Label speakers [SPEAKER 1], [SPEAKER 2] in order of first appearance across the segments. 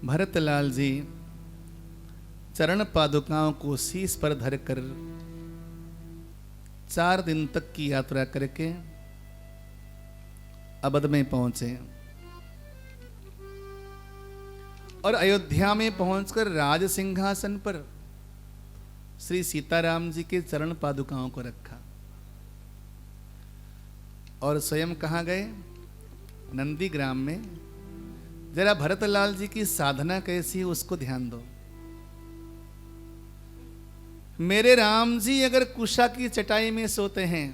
[SPEAKER 1] भरतलाल जी चरण पादुकाओं को शीश पर धरकर 4 दिन तक की यात्रा करके अवध में पहुंचे और अयोध्या में पहुंचकर राज सिंहासन पर श्री सीताराम जी के चरण पादुकाओं को रखा और स्वयं कहाँ गए? नंदीग्राम में। जरा भरतलाल जी की साधना कैसी है उसको ध्यान दो। मेरे राम जी अगर कुशा की चटाई में सोते हैं,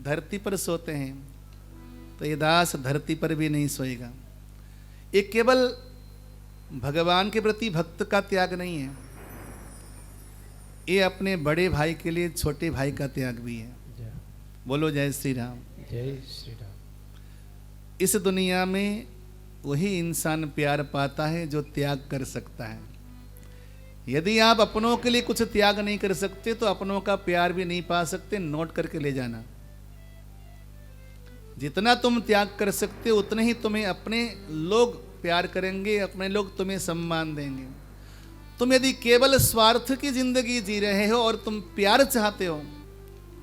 [SPEAKER 1] धरती पर सोते हैं, तो ये दास धरती पर भी नहीं सोएगा। ये केवल भगवान के प्रति भक्त का त्याग नहीं है, ये अपने बड़े भाई के लिए छोटे भाई का त्याग भी है। बोलो जय श्री राम।
[SPEAKER 2] जय श्री राम।
[SPEAKER 1] इस दुनिया में वही इंसान प्यार पाता है जो त्याग कर सकता है। यदि आप अपनों के लिए कुछ त्याग नहीं कर सकते तो अपनों का प्यार भी नहीं पा सकते। नोट करके ले जाना, जितना तुम त्याग कर सकते हो उतने ही तुम्हें अपने लोग प्यार करेंगे, अपने लोग तुम्हें सम्मान देंगे। तुम यदि केवल स्वार्थ की जिंदगी जी रहे हो और तुम प्यार चाहते हो,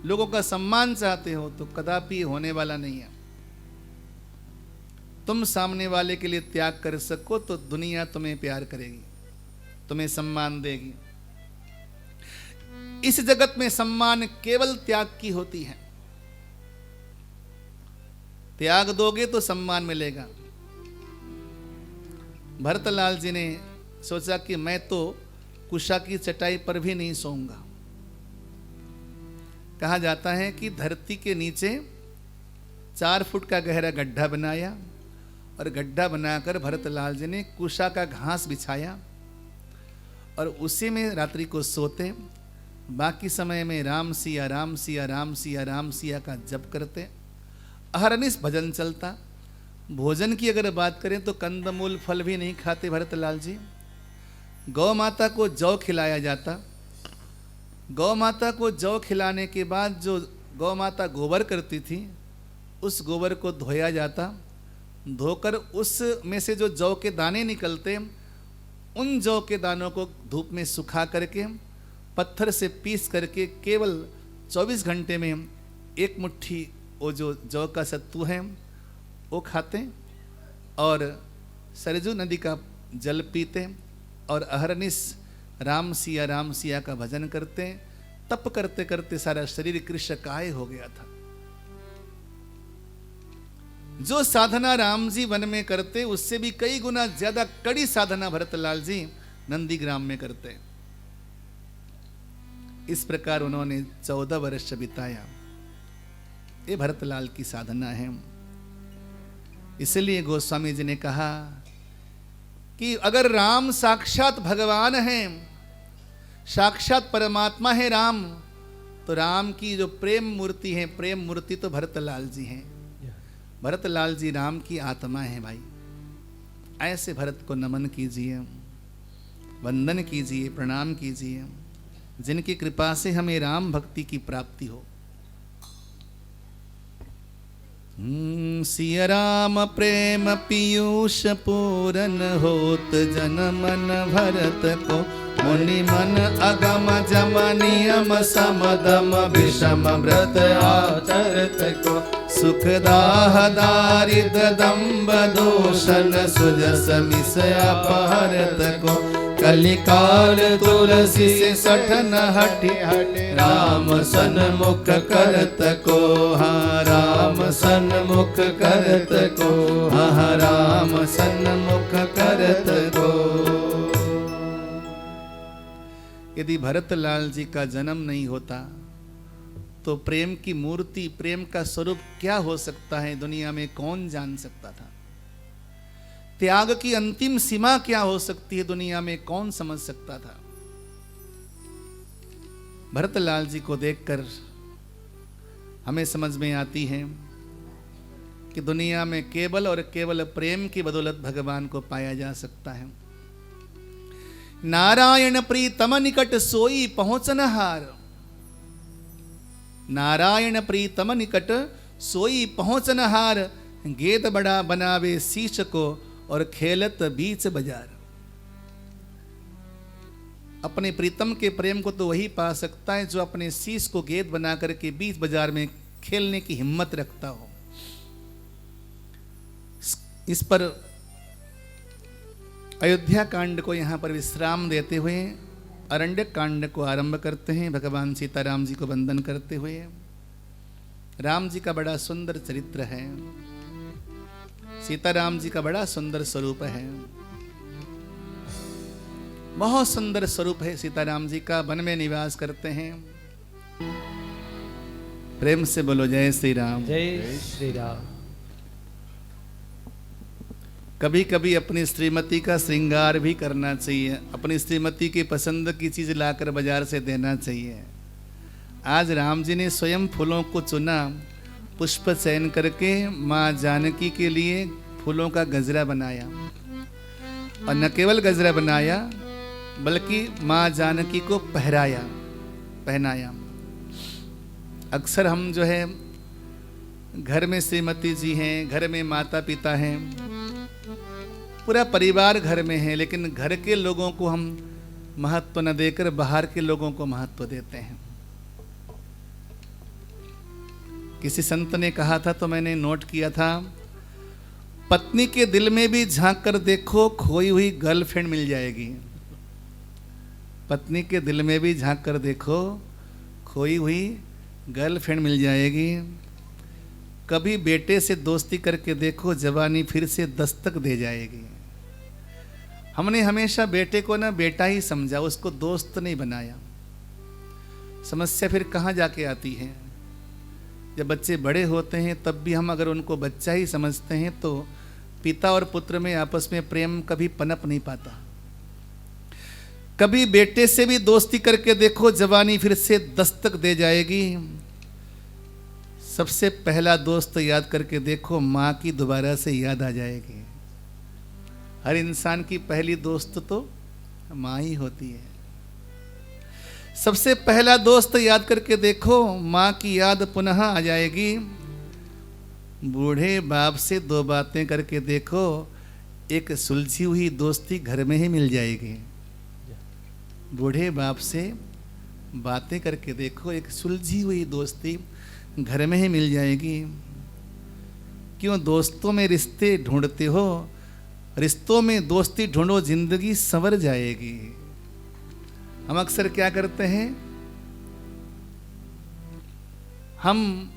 [SPEAKER 1] लोगों का सम्मान चाहते हो, तो कदापि होने वाला नहीं है। तुम सामने वाले के लिए त्याग कर सको तो दुनिया तुम्हें प्यार करेगी, तुम्हें सम्मान देगी। इस जगत में सम्मान केवल त्याग की होती है। त्याग दोगे तो सम्मान मिलेगा। भरतलाल जी ने सोचा कि मैं तो कुशा की चटाई पर भी नहीं सोऊंगा। कहा जाता है कि धरती के नीचे 4 फुट का गहरा गड्ढा बनाया और गड्ढा बनाकर भरतलाल जी ने कुशा का घास बिछाया और उसी में रात्रि को सोते। बाकी समय में राम सिया राम सिया राम सिया राम सिया का जप करते। अहरनिश भजन चलता। भोजन की अगर बात करें तो कंदमूल फल भी नहीं खाते भरतलाल जी। गौ माता को जौ खिलाया जाता। गौ माता को जौ खिलाने के बाद जो गौ माता गोबर करती थी उस गोबर को धोया जाता। धोकर उस में से जो जौ के दाने निकलते, उन जौ के दानों को धूप में सुखा करके पत्थर से पीस करके केवल 24 घंटे में 1 मुट्ठी वो जो जौ का सत्तू है वो खाते और सरजू नदी का जल पीते और अहरनिश राम सिया का भजन करते। तप करते करते सारा शरीर कृशकाय हो गया था। जो साधना राम जी वन में करते उससे भी कई गुना ज्यादा कड़ी साधना भरतलाल जी नंदीग्राम में करते। इस प्रकार उन्होंने 14 वर्ष बिताया। ये भरतलाल की साधना है। इसलिए गोस्वामी जी ने कहा कि अगर राम साक्षात भगवान है, साक्षात परमात्मा है राम, तो राम की जो प्रेम मूर्ति है, प्रेम मूर्ति तो भरतलाल जी हैं। भरतलाल जी राम की आत्मा है भाई। ऐसे भरत को नमन कीजिए, वंदन कीजिए, प्रणाम कीजिए, जिनकी कृपा से हमें राम भक्ति की प्राप्ति हो। सिया राम प्रेम पीयूष पूरन होत जन मन भरत को। मुनि मन अगम जम नियम समदम विषम व्रत आचरत को। सुखदाह दारिद दम्ब दोषन सुजस मिस अपहरत को। कलिकाल तुलसी से सठन हटि हटि राम सन्मुख करत को। हाँ राम सन्मुख करत को। हाँ राम सन्मुख करत को। यदि भरतलाल जी का जन्म नहीं होता तो प्रेम की मूर्ति, प्रेम का स्वरूप क्या हो सकता है दुनिया में कौन जान सकता था। त्याग की अंतिम सीमा क्या हो सकती है दुनिया में कौन समझ सकता था। भरतलाल जी को देखकर हमें समझ में आती है कि दुनिया में केवल और केवल प्रेम की बदौलत भगवान को पाया जा सकता है। नारायण प्रीतम निकट सोई पहुंचन हार। नारायण प्रीतम निकट सोई पहुंचन हार। गेद बड़ा बनावे शीश को और खेलत बीच बाजार। अपने प्रीतम के प्रेम को तो वही पा सकता है जो अपने शीश को गेंद बना करके बीच बाजार में खेलने की हिम्मत रखता हो। इस पर अयोध्या कांड को यहाँ पर विश्राम देते हुए अरण्यक कांड को आरंभ करते हैं, भगवान सीताराम जी को वंदन करते हुए। राम जी का बड़ा सुंदर चरित्र है, सीताराम जी का बड़ा सुंदर स्वरूप है, बहुत सुंदर स्वरूप है सीताराम जी का। वन में निवास करते हैं। प्रेम से बोलो जय श्री राम।
[SPEAKER 2] जय श्री राम।
[SPEAKER 1] कभी कभी अपनी श्रीमती का श्रृंगार भी करना चाहिए, अपनी श्रीमती की पसंद की चीज लाकर बाजार से देना चाहिए। आज राम जी ने स्वयं फूलों को चुना, पुष्प चयन करके माँ जानकी के लिए फूलों का गजरा बनाया, और न केवल गजरा बनाया बल्कि माँ जानकी को पहनाया। अक्सर हम जो है घर में श्रीमती जी हैं, घर में माता पिता हैं, पूरा परिवार घर में है, लेकिन घर के लोगों को हम महत्व न देकर बाहर के लोगों को महत्व देते हैं। किसी संत ने कहा था तो मैंने नोट किया था, पत्नी के दिल में भी झांक कर देखो, खोई हुई गर्लफ्रेंड मिल जाएगी। पत्नी के दिल में भी झांक कर देखो, खोई हुई गर्लफ्रेंड मिल जाएगी। कभी बेटे से दोस्ती करके देखो, जवानी फिर से दस्तक दे जाएगी। हमने हमेशा बेटे को ना बेटा ही समझा, उसको दोस्त नहीं बनाया। समस्या फिर कहाँ जाके आती है? जब बच्चे बड़े होते हैं तब भी हम अगर उनको बच्चा ही समझते हैं तो पिता और पुत्र में आपस में प्रेम कभी पनप नहीं पाता। कभी बेटे से भी दोस्ती करके देखो, जवानी फिर से दस्तक दे जाएगी। सबसे पहला दोस्त याद करके देखो, माँ की दोबारा से याद आ जाएगी। हर इंसान की पहली दोस्त तो माँ ही होती है। सबसे पहला दोस्त याद करके देखो, माँ की याद पुनः आ जाएगी। बूढ़े बाप से दो बातें करके देखो, एक सुलझी हुई दोस्ती घर में ही मिल जाएगी। बूढ़े बाप से बातें करके देखो, एक सुलझी हुई दोस्ती घर में ही मिल जाएगी। क्यों दोस्तों में रिश्ते ढूंढते हो? रिश्तों में दोस्ती ढूंढो, जिंदगी संवर जाएगी। हम अक्सर क्या करते हैं, हम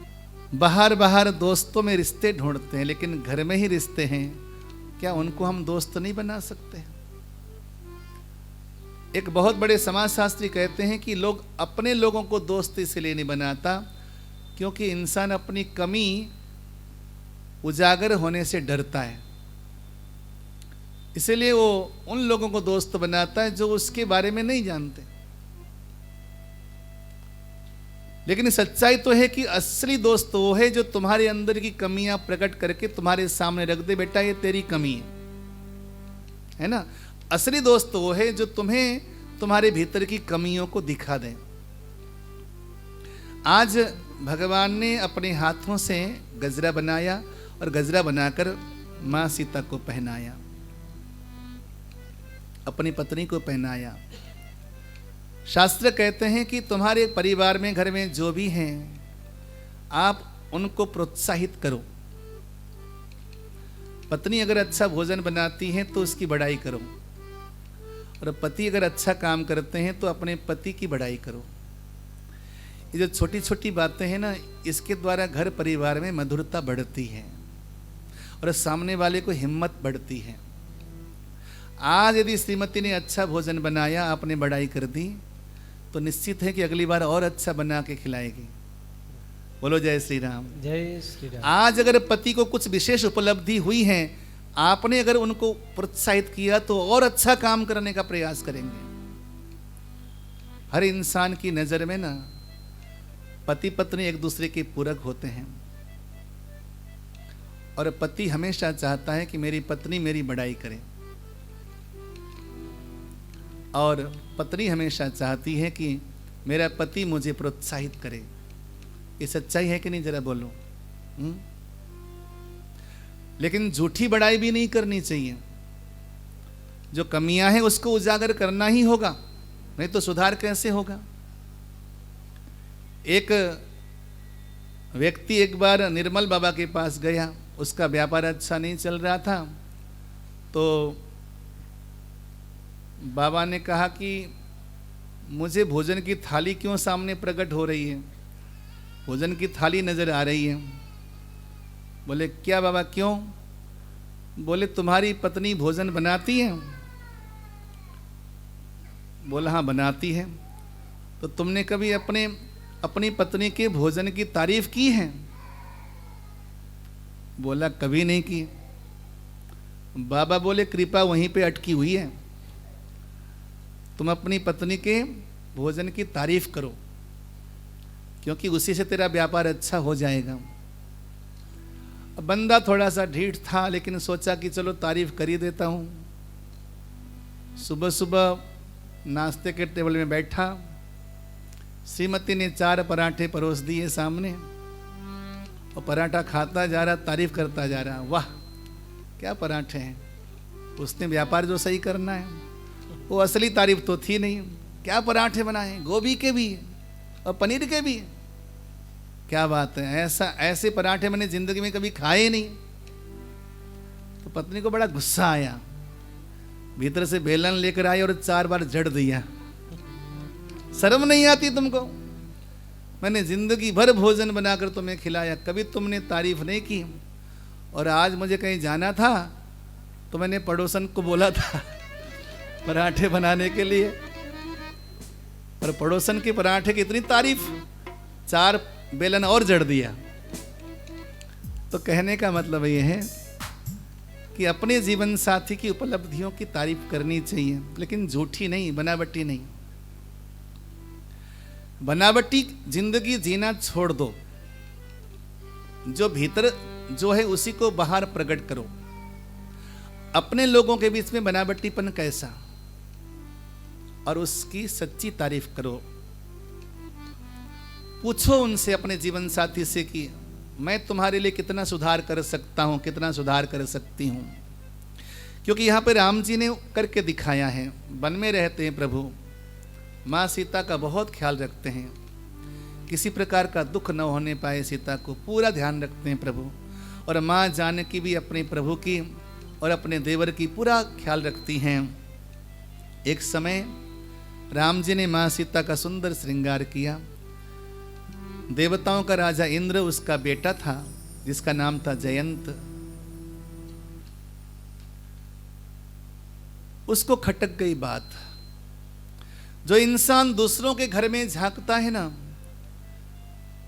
[SPEAKER 1] बाहर दोस्तों में रिश्ते ढूंढते हैं, लेकिन घर में ही रिश्ते हैं, क्या उनको हम दोस्त नहीं बना सकते? एक बहुत बड़े समाजशास्त्री कहते हैं कि लोग अपने लोगों को दोस्त इसलिए नहीं बनाता क्योंकि इंसान अपनी कमी उजागर होने से डरता है। इसलिए वो उन लोगों को दोस्त बनाता है जो उसके बारे में नहीं जानते। लेकिन सच्चाई तो है कि असली दोस्त वो है जो तुम्हारे अंदर की कमियां प्रकट करके तुम्हारे सामने रख दे, बेटा ये तेरी कमी है ना। असली दोस्त वो है जो तुम्हें तुम्हारे भीतर की कमियों को दिखा दे। आज भगवान ने अपने हाथों से गजरा बनाया और गजरा बनाकर मां सीता को पहनाया, अपनी पत्नी को पहनाया। शास्त्र कहते हैं कि तुम्हारे परिवार में, घर में जो भी हैं, आप उनको प्रोत्साहित करो। पत्नी अगर अच्छा भोजन बनाती है तो उसकी बड़ाई करो, और पति अगर अच्छा काम करते हैं तो अपने पति की बड़ाई करो। ये जो छोटी छोटी बातें हैं ना, इसके द्वारा घर परिवार में मधुरता बढ़ती है और सामने वाले को हिम्मत बढ़ती है। आज यदि श्रीमती ने अच्छा भोजन बनाया, आपने बड़ाई कर दी, तो निश्चित है कि अगली बार और अच्छा बना के खिलाएगी। बोलो जय श्री राम।
[SPEAKER 2] जय श्री राम।
[SPEAKER 1] आज अगर पति को कुछ विशेष उपलब्धि हुई है, आपने अगर उनको प्रोत्साहित किया तो और अच्छा काम करने का प्रयास करेंगे। हर इंसान की नजर में ना पति पत्नी एक दूसरे के पूरक होते हैं, और पति हमेशा चाहता है कि मेरी पत्नी मेरी बड़ाई करे, और पत्नी हमेशा चाहती है कि मेरा पति मुझे प्रोत्साहित करे। ये सच्चाई है कि नहीं, जरा बोलो। लेकिन झूठी बड़ाई भी नहीं करनी चाहिए। जो कमियां हैं उसको उजागर करना ही होगा। नहीं तो सुधार कैसे होगा। एक व्यक्ति एक बार निर्मल बाबा के पास गया, उसका व्यापार अच्छा नहीं चल रहा था, तो बाबा ने कहा कि मुझे भोजन की थाली क्यों सामने प्रकट हो रही है, भोजन की थाली नजर आ रही है। बोले क्या बाबा क्यों? बोले तुम्हारी पत्नी भोजन बनाती है? बोला हाँ बनाती है। तो तुमने कभी अपनी पत्नी के भोजन की तारीफ की है? बोला कभी नहीं की। बाबा बोले कृपा वहीं पे अटकी हुई है, तुम अपनी पत्नी के भोजन की तारीफ करो, क्योंकि उसी से तेरा व्यापार अच्छा हो जाएगा। अब बंदा थोड़ा सा ढीठ था, लेकिन सोचा कि चलो तारीफ कर ही देता हूँ। सुबह सुबह नाश्ते के टेबल में बैठा, श्रीमती ने 4 पराठे परोस दिए सामने, और पराठा खाता जा रहा, तारीफ करता जा रहा, वाह क्या पराठे हैं। उसने व्यापार जो सही करना है, वो असली तारीफ तो थी नहीं। क्या पराठे बनाए, गोभी के भी और पनीर के भी, क्या बात है, ऐसे पराठे मैंने जिंदगी में कभी खाए नहीं। तो पत्नी को बड़ा गुस्सा आया, भीतर से बेलन लेकर आई और 4 बार जड़ दिया। शर्म नहीं आती तुमको? मैंने जिंदगी भर भोजन बनाकर तुम्हें खिलाया, कभी तुमने तारीफ नहीं की। और आज मुझे कहीं जाना था तो मैंने पड़ोसन को बोला था पराठे बनाने के लिए, पर पड़ोसन के पराठे की इतनी तारीफ, 4 बेलन और जड़ दिया। तो कहने का मतलब ये है कि अपने जीवन साथी की उपलब्धियों की तारीफ करनी चाहिए, लेकिन झूठी नहीं, बनावटी नहीं। बनावटी जिंदगी जीना छोड़ दो, जो भीतर जो है उसी को बाहर प्रकट करो। अपने लोगों के बीच में बनावटीपन कैसा, और उसकी सच्ची तारीफ करो। पूछो उनसे, अपने जीवन साथी से कि मैं तुम्हारे लिए कितना सुधार कर सकता हूं, कितना सुधार कर सकती हूं। क्योंकि यहां पर राम जी ने करके दिखाया है। वन में रहते हैं प्रभु, माँ सीता का बहुत ख्याल रखते हैं, किसी प्रकार का दुख न होने पाए सीता को पूरा ध्यान रखते हैं प्रभु। और माँ जानकी भी अपने प्रभु की और अपने देवर की पूरा ख्याल रखती हैं। एक समय राम जी ने माँ सीता का सुंदर श्रृंगार किया। देवताओं का राजा इंद्र, उसका बेटा था जिसका नाम था जयंत, उसको खटक गई बात। जो इंसान दूसरों के घर में झांकता है ना,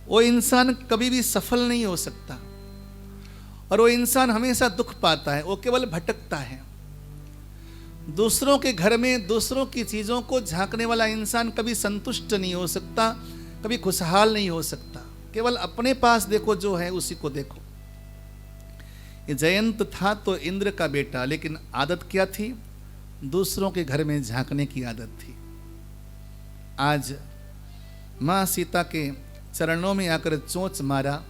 [SPEAKER 1] वो इंसान कभी भी सफल नहीं हो सकता, और वो इंसान हमेशा दुख पाता है, वो केवल भटकता है। दूसरों के घर में दूसरों की चीजों को झांकने वाला इंसान कभी संतुष्ट नहीं हो सकता, कभी खुशहाल नहीं हो सकता। केवल अपने पास देखो, जो है उसी को देखो। ये जयंत था तो इंद्र का बेटा, लेकिन आदत क्या थी? दूसरों के घर में झांकने की आदत थी। आज माँ सीता के चरणों में आकर चोंच मारा,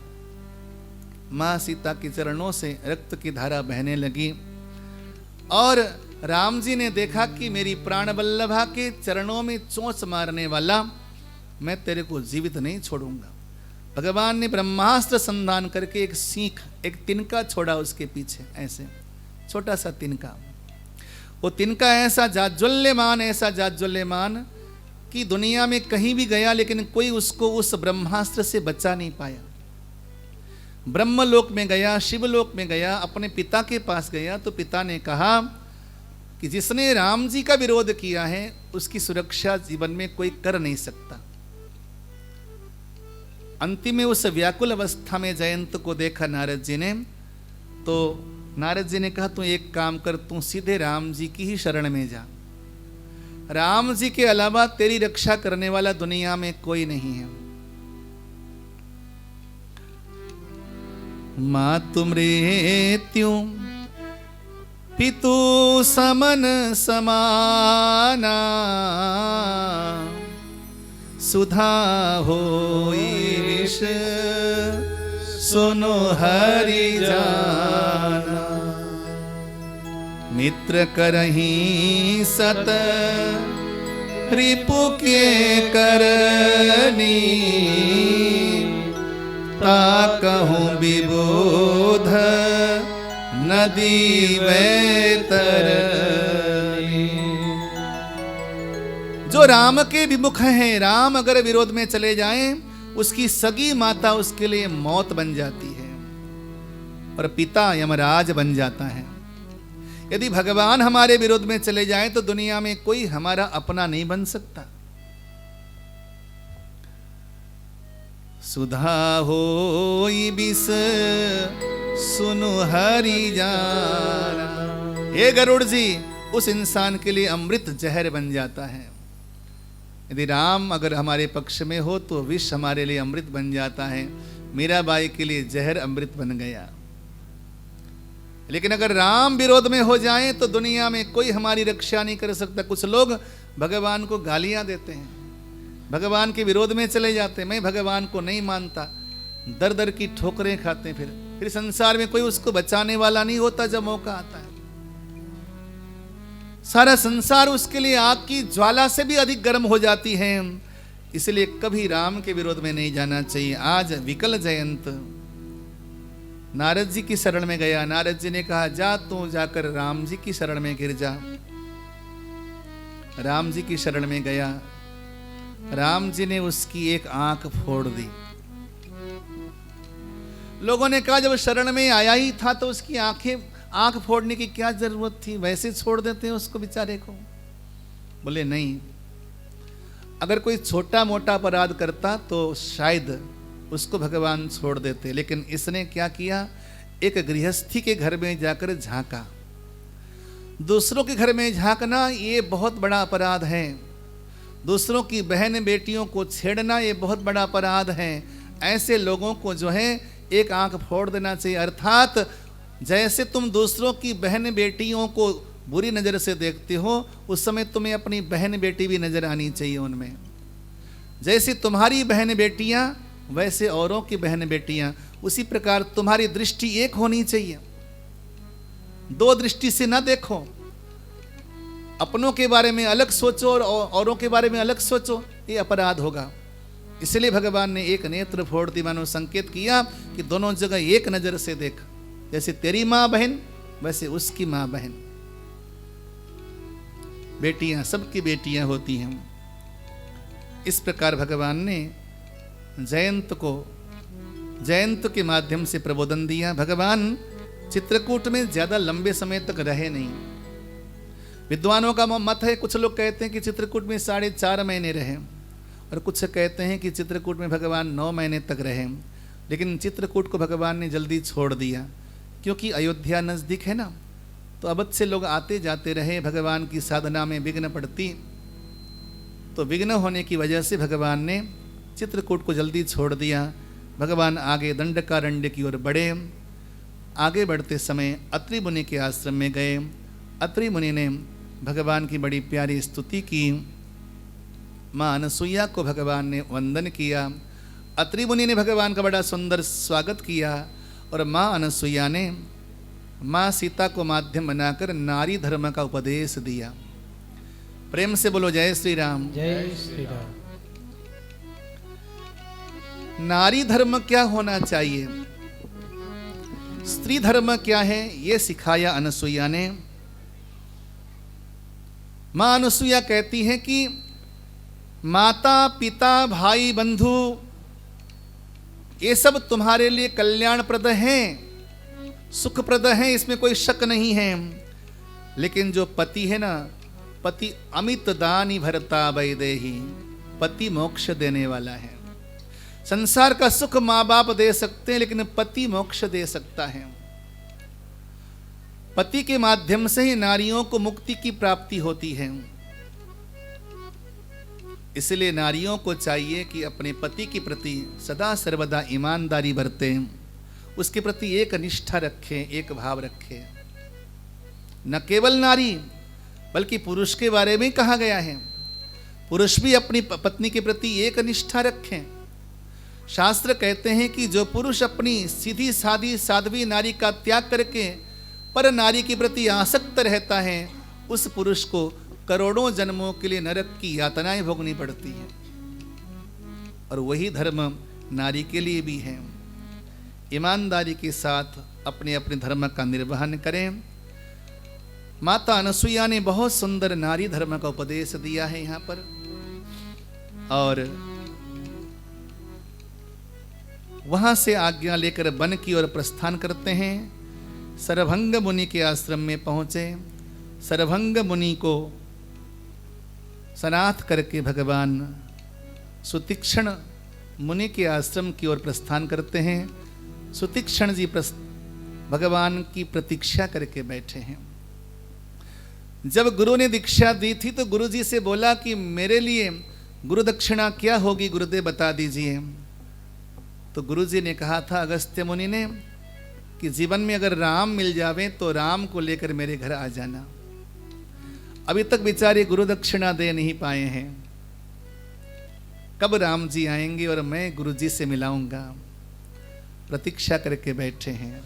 [SPEAKER 1] माँ सीता के चरणों से रक्त की धारा बहने लगी, और राम जी ने देखा कि मेरी प्राण वल्लभा के चरणों में चोंच मारने वाला, मैं तेरे को जीवित नहीं छोड़ूंगा। भगवान ने ब्रह्मास्त्र संधान करके एक सीख, एक तिनका छोड़ा उसके पीछे, ऐसे छोटा सा तिनका। वो तिनका ऐसा जाज्वल्यमान, ऐसा जाज्वल्यमान कि दुनिया में कहीं भी गया, लेकिन कोई उसको उस ब्रह्मास्त्र से बचा नहीं पाया। ब्रह्मलोक में गया, शिवलोक में गया, अपने पिता के पास गया, तो पिता ने कहा कि जिसने राम जी का विरोध किया है उसकी सुरक्षा जीवन में कोई कर नहीं सकता। अंतिम में उस व्याकुल अवस्था में जयंत को देखा नारद जी ने, तो नारद जी ने कहा तू एक काम कर, तू सीधे राम जी की ही शरण में जा। राम जी के अलावा तेरी रक्षा करने वाला दुनिया में कोई नहीं है। मातु मृत्युं पितु समन समाना, सुधा होई विष सुनो हरि जाना। मित्र करहीं सत रिपु के करनी ता कहूँ विबोध नदी वैतरनी। जो राम के विमुख हैं, राम अगर विरोध में चले जाएं, उसकी सगी माता उसके लिए मौत बन जाती है और पिता यमराज बन जाता है। यदि भगवान हमारे विरोध में चले जाएं तो दुनिया में कोई हमारा अपना नहीं बन सकता। सुधा होई बिस सुनु हरि जाना। हे गरुड़ जी, उस इंसान के लिए अमृत जहर बन जाता है। यदि राम अगर हमारे पक्ष में हो तो विष हमारे लिए अमृत बन जाता है। मीराबाई के लिए जहर अमृत बन गया। लेकिन अगर राम विरोध में हो जाएं तो दुनिया में कोई हमारी रक्षा नहीं कर सकता। कुछ लोग भगवान को गालियां देते हैं, भगवान के विरोध में चले जाते हैं, मैं भगवान को नहीं मानता, दर दर की ठोकरें खाते हैं। फिर संसार में कोई उसको बचाने वाला नहीं होता। जब मौका आता है सारा संसार उसके लिए आग की ज्वाला से भी अधिक गर्म हो जाती है। इसलिए कभी राम के विरोध में नहीं जाना चाहिए। आज विकल जयंत नारद जी की शरण में गया। नारद जी ने कहा, जा तू जाकर राम जी की शरण में गिर जा। राम जी की शरण में गया। राम जी ने उसकी एक आंख फोड़ दी। लोगों ने कहा, जब शरण में आया ही था तो उसकी आंख फोड़ने की क्या जरूरत थी, वैसे छोड़ देते हैं उसको बेचारे को। बोले नहीं, अगर कोई छोटा मोटा अपराध करता तो शायद उसको भगवान छोड़ देते, लेकिन इसने क्या किया, एक गृहस्थी के घर में जाकर झांका। दूसरों के घर में झांकना ये बहुत बड़ा अपराध है। दूसरों की बहन बेटियों को छेड़ना ये बहुत बड़ा अपराध है। ऐसे लोगों को जो है एक आंख फोड़ देना चाहिए। अर्थात जैसे तुम दूसरों की बहन बेटियों को बुरी नज़र से देखते हो, उस समय तुम्हें अपनी बहन बेटी भी नजर आनी चाहिए उनमें। जैसे तुम्हारी बहन बेटियां वैसे औरों की बहन बेटियां, उसी प्रकार तुम्हारी दृष्टि एक होनी चाहिए। दो दृष्टि से ना देखो, अपनों के बारे में अलग सोचो और औरों के बारे में अलग सोचो, ये अपराध होगा। इसलिए भगवान ने एक नेत्र फोड़ दी, मानो संकेत किया कि दोनों जगह एक नजर से देख। जैसे तेरी माँ बहन वैसे उसकी माँ बहन। बेटियां सबकी बेटियां होती हैं। इस प्रकार भगवान ने जयंत के माध्यम से प्रबोधन दिया। भगवान चित्रकूट में ज्यादा लंबे समय तक रहे नहीं। विद्वानों का मत है, कुछ लोग कहते हैं कि चित्रकूट में 4.5 महीने रहे और कुछ कहते हैं कि चित्रकूट में भगवान 9 महीने तक रहे। लेकिन चित्रकूट को भगवान ने जल्दी छोड़ दिया क्योंकि अयोध्या नज़दीक है ना, तो अवध से लोग आते जाते रहे। भगवान की साधना में विघ्न पड़ती, तो विघ्न होने की वजह से भगवान ने चित्रकूट को जल्दी छोड़ दिया। भगवान आगे दंडकारण्य की ओर बढ़े। आगे बढ़ते समय अत्रि मुनि के आश्रम में गए। अत्रि मुनि ने भगवान की बड़ी प्यारी स्तुति की। माँ अनसुईया को भगवान ने वंदन किया। अत्रि मुनि ने भगवान का बड़ा सुंदर स्वागत किया और माँ अनसुईया ने माँ सीता को माध्यम बनाकर नारी धर्म का उपदेश दिया। प्रेम से बोलो जय श्री राम।
[SPEAKER 2] जय श्री राम।
[SPEAKER 1] नारी धर्म क्या होना चाहिए, स्त्री धर्म क्या है, ये सिखाया अनसुईया ने। माँ अनसुईया कहती है कि माता पिता भाई बंधु ये सब तुम्हारे लिए कल्याणप्रद हैं, सुखप्रद हैं, इसमें कोई शक नहीं है। लेकिन जो पति है ना, पति अमित दानी भरता वैदेही, पति मोक्ष देने वाला है। संसार का सुख माँ बाप दे सकते हैं, लेकिन पति मोक्ष दे सकता है। पति के माध्यम से ही नारियों को मुक्ति की प्राप्ति होती है। इसलिए नारियों को चाहिए कि अपने पति के प्रति सदा सर्वदा ईमानदारी बरतें, उसके प्रति एक निष्ठा रखें, एक भाव रखें। न केवल नारी बल्कि पुरुष के बारे में कहा गया है, पुरुष भी अपनी पत्नी के प्रति एक निष्ठा रखें। शास्त्र कहते हैं कि जो पुरुष अपनी सीधी सादी साध्वी नारी का त्याग करके पर नारी के प्रति आसक्त रहता है, उस पुरुष को करोड़ों जन्मों के लिए नरक की यातनाएं भोगनी पड़ती हैं। और वही धर्म नारी के लिए भी है। ईमानदारी के साथ अपने अपने धर्म का निर्वहन करें। माता अनसुईया ने बहुत सुंदर नारी धर्म का उपदेश दिया है यहाँ पर। और वहां से आज्ञा लेकर वन की ओर प्रस्थान करते हैं। सरभंग मुनि के आश्रम में पहुंचे। सरभंग मुनि को सनाथ करके भगवान सुतीक्ष्ण मुनि के आश्रम की ओर प्रस्थान करते हैं। सुतीक्ष्ण जी भगवान की प्रतीक्षा करके बैठे हैं। जब गुरु ने दीक्षा दी थी तो गुरु जी से बोला कि मेरे लिए गुरु दक्षिणा क्या होगी गुरुदेव बता दीजिए। तो गुरु जी ने कहा था अगस्त्य मुनि ने कि जीवन में अगर राम मिल जावे तो राम को लेकर मेरे घर आ जाना। अभी तक बेचारे गुरु दक्षिणा दे नहीं पाए हैं, कब राम जी आएंगे और मैं गुरु जी से मिलाऊंगा। प्रतीक्षा करके बैठे हैं।